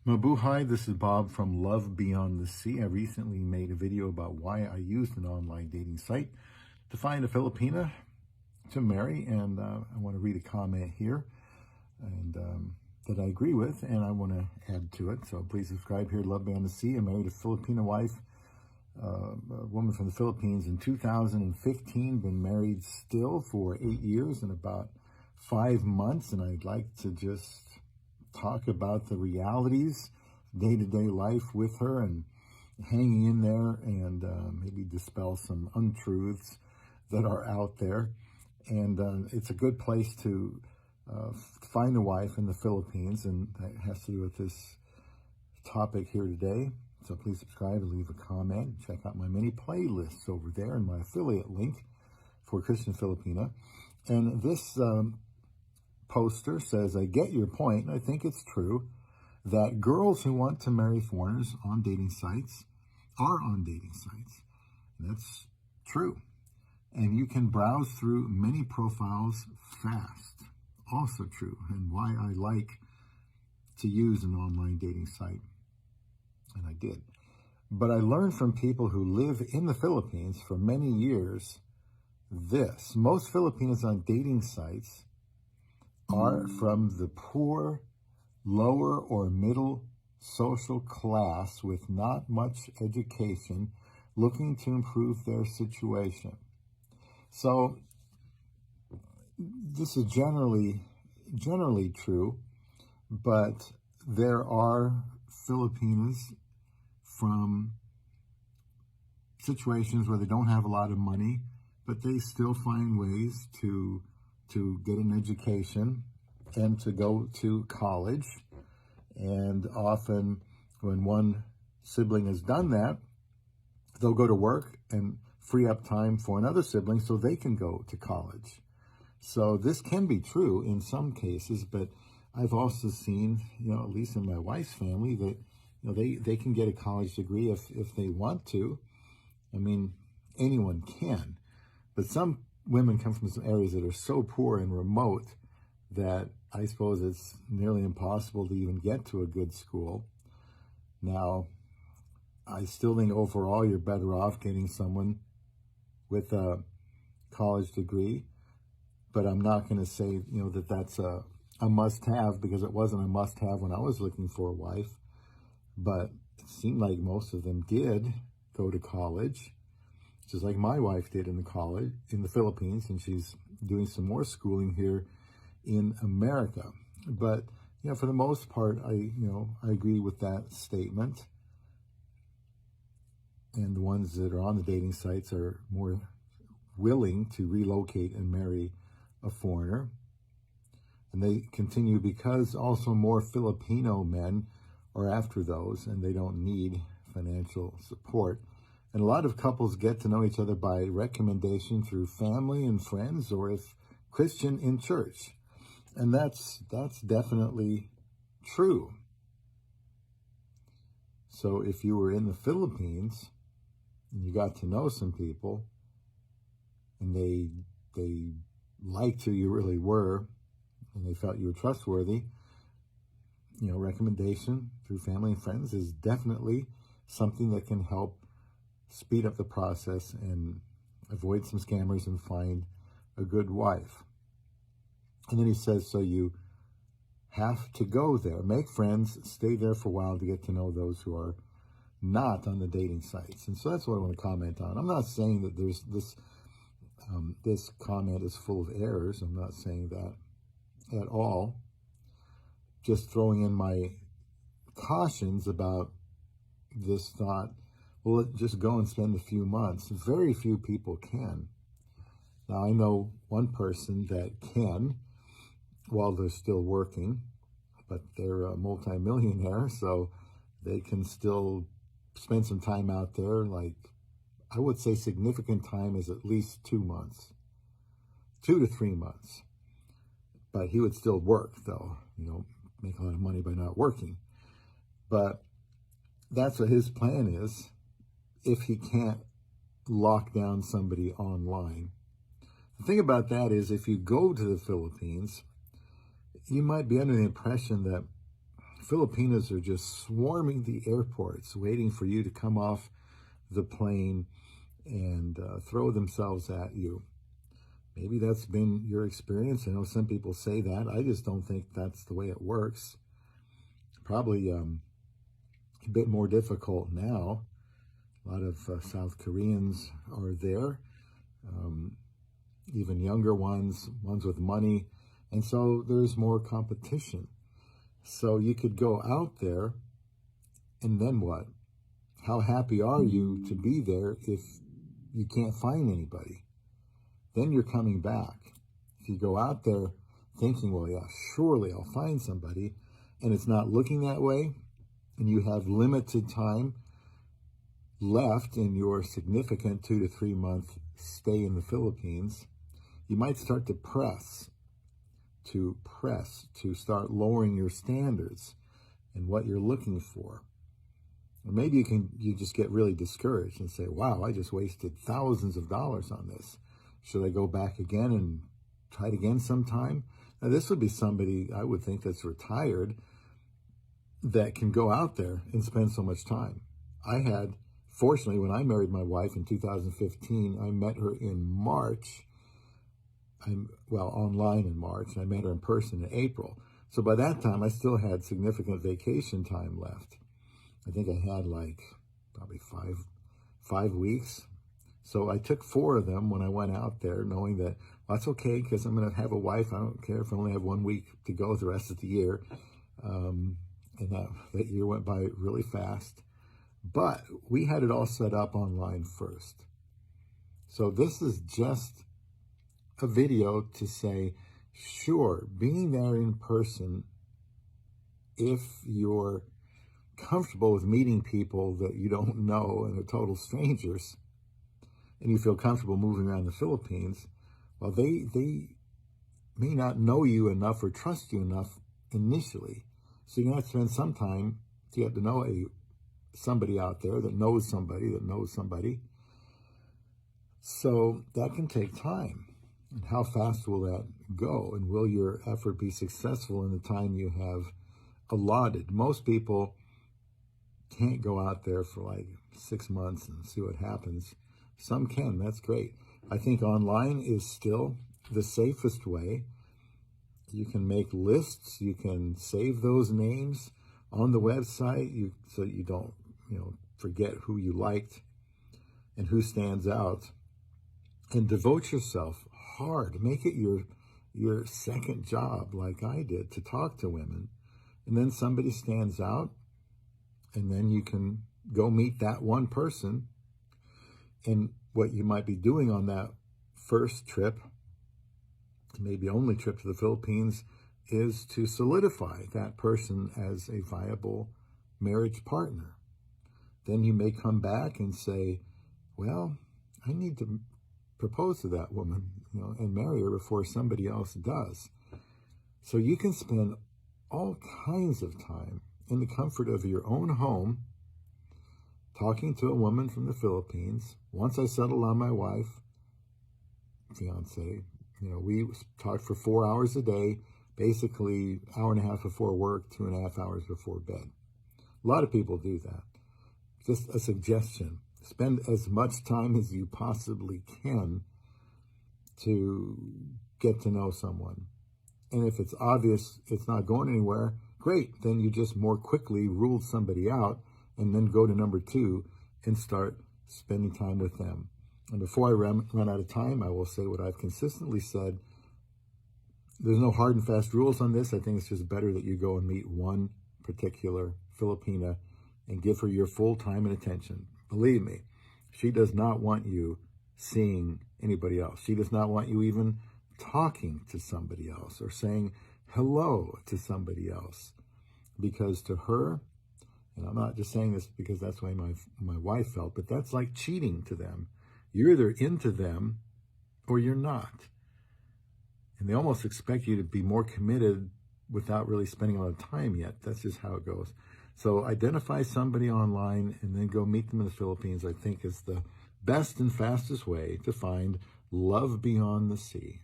Mabuhay, this is Bob from Love Beyond the Sea. I recently made a video about why I used an online dating site to find a Filipina to marry, and I want to read a comment here and that I agree with, and I want to add to it. So please subscribe here, Love Beyond the Sea. I married a Filipina wife, a woman from the Philippines in 2015, been married still for 8 years and about 5 months, and I'd like to just talk about the realities, day-to-day life with her, and hanging in there, and maybe dispel some untruths that are out there. And it's a good place to find a wife in the Philippines, and that has to do with this topic here today. So please subscribe and leave a comment. Check out my many playlists over there and my affiliate link for Christian Filipina. And this poster says, I get your point. I think it's true that girls who want to marry foreigners on dating sites are on dating sites. That's true. And you can browse through many profiles fast. Also true, and why I like to use an online dating site. And I did. But I learned from people who live in the Philippines for many years this. Most Filipinos on dating sites are from the poor, lower or middle social class with not much education, looking to improve their situation. So this is generally true, but there are Filipinos from situations where they don't have a lot of money, but they still find ways to get an education and to go to college. And often when one sibling has done that, they'll go to work and free up time for another sibling so they can go to college. So this can be true in some cases, but I've also seen, at least in my wife's family, that they can get a college degree if they want to. I mean, anyone can. But some women come from some areas that are so poor and remote that I suppose it's nearly impossible to even get to a good school. Now, I still think overall you're better off getting someone with a college degree, but I'm not going to say, that that's a must-have, because it wasn't a must-have when I was looking for a wife. But it seemed like most of them did go to college, just like my wife did in the Philippines, and she's doing some more schooling here in America. But for the most part, I agree with that statement. And the ones that are on the dating sites are more willing to relocate and marry a foreigner. And they continue because also more Filipino men are after those, and they don't need financial support. And a lot of couples get to know each other by recommendation through family and friends, or if Christian in church. And that's definitely true. So if you were in the Philippines and you got to know some people and they liked who you really were and they felt you were trustworthy, recommendation through family and friends is definitely something that can help speed up the process and avoid some scammers and find a good wife. And then he says, so you have to go there, make friends, stay there for a while to get to know those who are not on the dating sites. And so that's what I want to comment on. I'm not saying that there's this comment is full of errors. I'm not saying that at all. Just throwing in my cautions about this thought, well, just go and spend a few months. Very few people can. Now, I know one person that can while they're still working, but they're a multimillionaire, so they can still spend some time out there. Like, I would say significant time is at least 2 months, 2 to 3 months. But he would still work, though, make a lot of money by not working. But that's what his plan is if he can't lock down somebody online. The thing about that is, if you go to the Philippines, you might be under the impression that Filipinas are just swarming the airports, waiting for you to come off the plane and throw themselves at you. Maybe that's been your experience. I know some people say that. I just don't think that's the way it works. Probably a bit more difficult now. A lot of South Koreans are there, even younger ones with money. And so there's more competition. So you could go out there, and then what? How happy are you to be there if you can't find anybody? Then you're coming back. If you go out there thinking, well, yeah, surely I'll find somebody, and it's not looking that way, and you have limited time left in your significant 2 to 3 month stay in the Philippines, you might start to press, to start lowering your standards and what you're looking for. Or maybe you just get really discouraged and say, wow, I just wasted thousands of dollars on this. Should I go back again and try it again sometime? Now, this would be somebody, I would think, that's retired that can go out there and spend so much time. Fortunately, when I married my wife in 2015, I met her in March. Online in March, and I met her in person in April. So by that time, I still had significant vacation time left. I think I had probably five weeks. So I took 4 of them when I went out there, knowing that, well, that's okay, because I'm going to have a wife. I don't care if I only have 1 week to go the rest of the year. And that year went by really fast. But we had it all set up online first. So this is just a video to say, sure, being there in person, if you're comfortable with meeting people that you don't know and are total strangers, and you feel comfortable moving around the Philippines, well, they may not know you enough or trust you enough initially. So you're going to have to spend some time to get to know somebody out there that knows somebody that knows somebody. So that can take time. And how fast will that go? And will your effort be successful in the time you have allotted? Most people can't go out there for 6 months and see what happens. Some can, that's great. I think online is still the safest way. You can make lists, you can save those names on the website so you don't forget who you liked and who stands out. And devote yourself hard. Make it your second job, like I did, to talk to women. And then somebody stands out, and then you can go meet that one person. And what you might be doing on that first trip, maybe only trip to the Philippines, is to solidify that person as a viable marriage partner. Then you may come back and say, well, I need to propose to that woman, and marry her before somebody else does. So you can spend all kinds of time in the comfort of your own home talking to a woman from the Philippines. Once I settled on my wife, fiance, we talked for 4 hours a day, basically hour and a half before work, 2.5 hours before bed. A lot of people do that. Just a suggestion. Spend as much time as you possibly can to get to know someone. And if it's obvious it's not going anywhere, great. Then you just more quickly rule somebody out and then go to number 2 and start spending time with them. And before I run out of time, I will say what I've consistently said. There's no hard and fast rules on this. I think it's just better that you go and meet one particular Filipina and give her your full time and attention. Believe me, she does not want you seeing anybody else. She does not want you even talking to somebody else or saying hello to somebody else. Because to her, and I'm not just saying this because that's the way my wife felt, but that's like cheating to them. You're either into them or you're not. And they almost expect you to be more committed without really spending a lot of time yet. That's just how it goes. So identify somebody online and then go meet them in the Philippines, I think is the best and fastest way to find love beyond the sea.